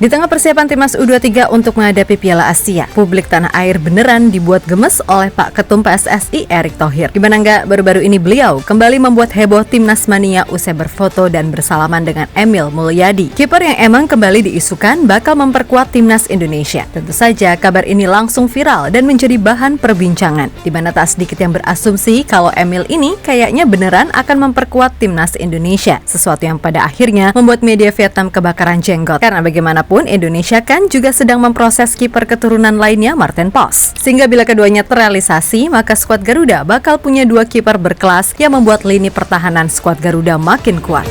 Di tengah persiapan timnas U23 untuk menghadapi Piala Asia, publik tanah air beneran dibuat gemes oleh Pak Ketum PSSI Erick Thohir. Gimana nggak, baru-baru ini beliau kembali membuat heboh timnas mania usai berfoto dan bersalaman dengan Emil Mulyadi, kiper yang emang kembali diisukan bakal memperkuat timnas Indonesia. Tentu saja kabar ini langsung viral dan menjadi bahan perbincangan, di mana tak sedikit yang berasumsi kalau Emil ini kayaknya beneran akan memperkuat timnas Indonesia, sesuatu yang pada akhirnya membuat media Vietnam kebakaran jenggot. Karena bagaimanapun Indonesia kan juga sedang memproses kiper keturunan lainnya, Maarten Vos. Sehingga bila keduanya terrealisasi, maka skuad Garuda bakal punya 2 kiper berkelas yang membuat lini pertahanan skuad Garuda makin kuat.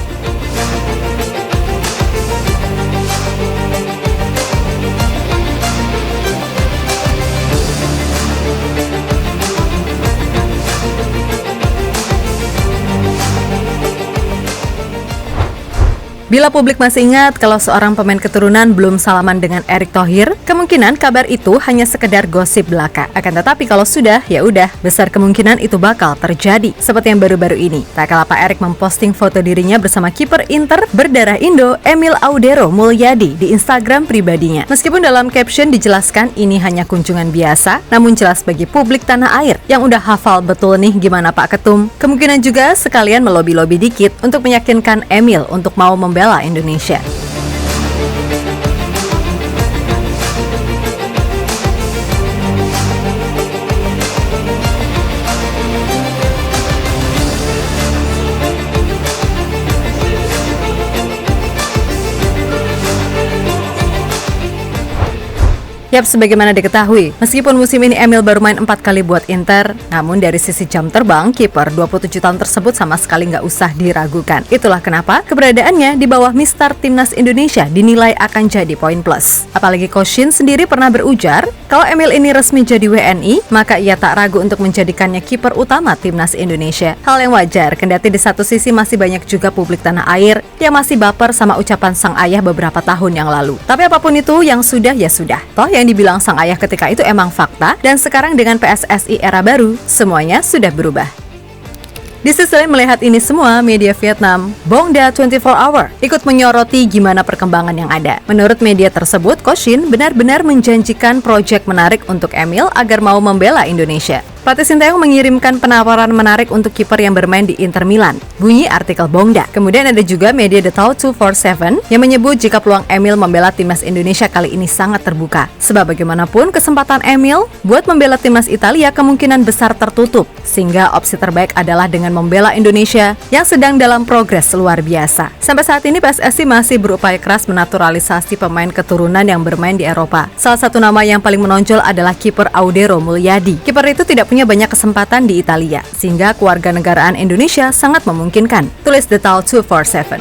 Bila publik masih ingat kalau seorang pemain keturunan belum salaman dengan Erick Thohir, kemungkinan kabar itu hanya sekedar gosip belaka. Akan tetapi kalau sudah, ya udah, besar kemungkinan itu bakal terjadi. Seperti yang baru-baru ini, tak kalah Pak Erick memposting foto dirinya bersama kiper Inter berdarah Indo, Emil Audero Mulyadi di Instagram pribadinya. Meskipun dalam caption dijelaskan ini hanya kunjungan biasa, namun jelas bagi publik tanah air yang udah hafal betul nih gimana Pak Ketum, kemungkinan juga sekalian melobi-lobi dikit untuk meyakinkan Emil untuk mau membela Indonesia. Yap, sebagaimana diketahui, meskipun musim ini Emil baru main 4 kali buat Inter, namun dari sisi jam terbang, kiper 27 tahun tersebut sama sekali nggak usah diragukan. Itulah kenapa keberadaannya di bawah Mister Timnas Indonesia dinilai akan jadi poin plus. Apalagi Coach Shin sendiri pernah berujar, kalau Emil ini resmi jadi WNI, maka ia tak ragu untuk menjadikannya kiper utama Timnas Indonesia. Hal yang wajar, kendati di satu sisi masih banyak juga publik tanah air yang masih baper sama ucapan sang ayah beberapa tahun yang lalu. Tapi apapun itu, yang sudah ya sudah. Toh yang dibilang sang ayah ketika itu emang fakta, dan sekarang dengan PSSI era baru, semuanya sudah berubah. Di sisi lain melihat ini semua, media Vietnam, Bongda 24 Hour, ikut menyoroti gimana perkembangan yang ada. Menurut media tersebut, Coach Shin benar-benar menjanjikan proyek menarik untuk Emil agar mau membela Indonesia. Pelatih Sinteyong mengirimkan penawaran menarik untuk kiper yang bermain di Inter Milan, bunyi artikel Bongda. Kemudian ada juga media The Talk 247 yang menyebut jika peluang Emil membela timnas Indonesia kali ini sangat terbuka. Sebab bagaimanapun kesempatan Emil buat membela timnas Italia kemungkinan besar tertutup, sehingga opsi terbaik adalah dengan membela Indonesia yang sedang dalam progres luar biasa. Sampai saat ini PSSI masih berupaya keras menaturalisasi pemain keturunan yang bermain di Eropa. Salah satu nama yang paling menonjol adalah kiper Audero Mulyadi. Kiper itu tidak punya banyak kesempatan di Italia, sehingga kewarganegaraan Indonesia sangat memungkinkan, tulis The Talk 247.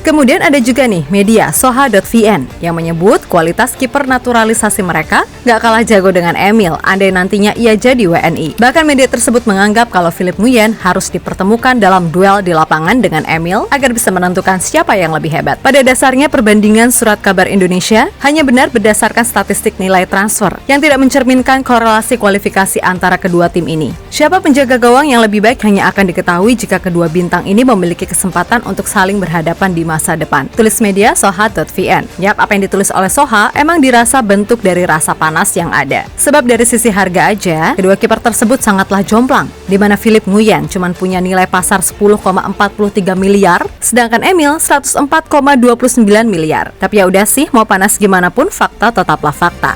Kemudian ada juga nih media Soha.vn yang menyebut kualitas kiper naturalisasi mereka gak kalah jago dengan Emil andai nantinya ia jadi WNI. Bahkan media tersebut menganggap kalau Philipp Nguyen harus dipertemukan dalam duel di lapangan dengan Emil agar bisa menentukan siapa yang lebih hebat. Pada dasarnya perbandingan surat kabar Indonesia hanya benar berdasarkan statistik nilai transfer yang tidak mencerminkan korelasi kualifikasi antara kedua tim ini. Siapa penjaga gawang yang lebih baik hanya akan diketahui jika kedua bintang ini memiliki kesempatan untuk saling berhadapan di masa depan, tulis media Soha.vn. Yap, apa yang ditulis oleh Soha emang dirasa bentuk dari rasa panas yang ada. Sebab dari sisi harga aja, kedua kiper tersebut sangatlah jomplang, di mana Philipp Nguyen cuma punya nilai pasar 10,43 miliar, sedangkan Emil 104,29 miliar. Tapi ya udah sih, mau panas gimana pun fakta tetaplah fakta.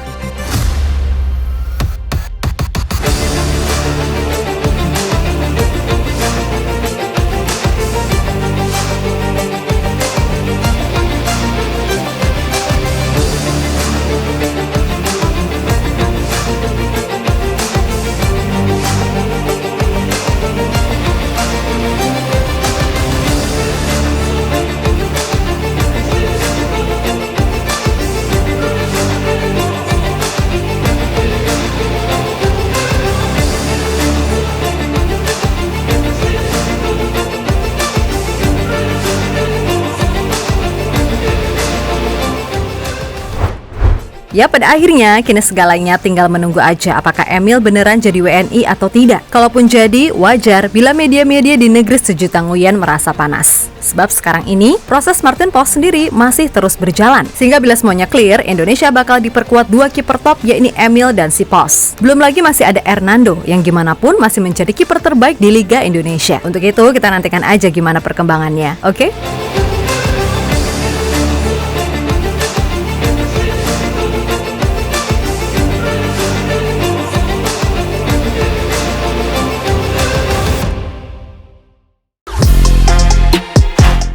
Ya pada akhirnya kini segalanya tinggal menunggu aja apakah Emil beneran jadi WNI atau tidak. Kalaupun jadi, wajar bila media-media di negeri sejuta nguyen merasa panas. Sebab sekarang ini proses Martin Paes sendiri masih terus berjalan. Sehingga bila semuanya clear, Indonesia bakal diperkuat 2 kiper top yakni Emil dan si Paes. Belum lagi masih ada Hernando yang gimana pun masih menjadi kiper terbaik di Liga Indonesia. Untuk itu kita nantikan aja gimana perkembangannya, oke?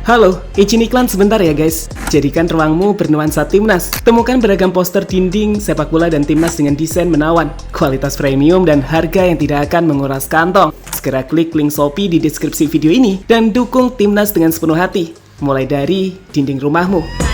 Halo, izin iklan sebentar ya guys. Jadikan ruangmu bernuansa timnas. Temukan beragam poster dinding, sepak bola dan timnas dengan desain menawan, kualitas premium dan harga yang tidak akan menguras kantong. Segera klik link Shopee di deskripsi video ini dan dukung timnas dengan sepenuh hati. Mulai dari dinding rumahmu.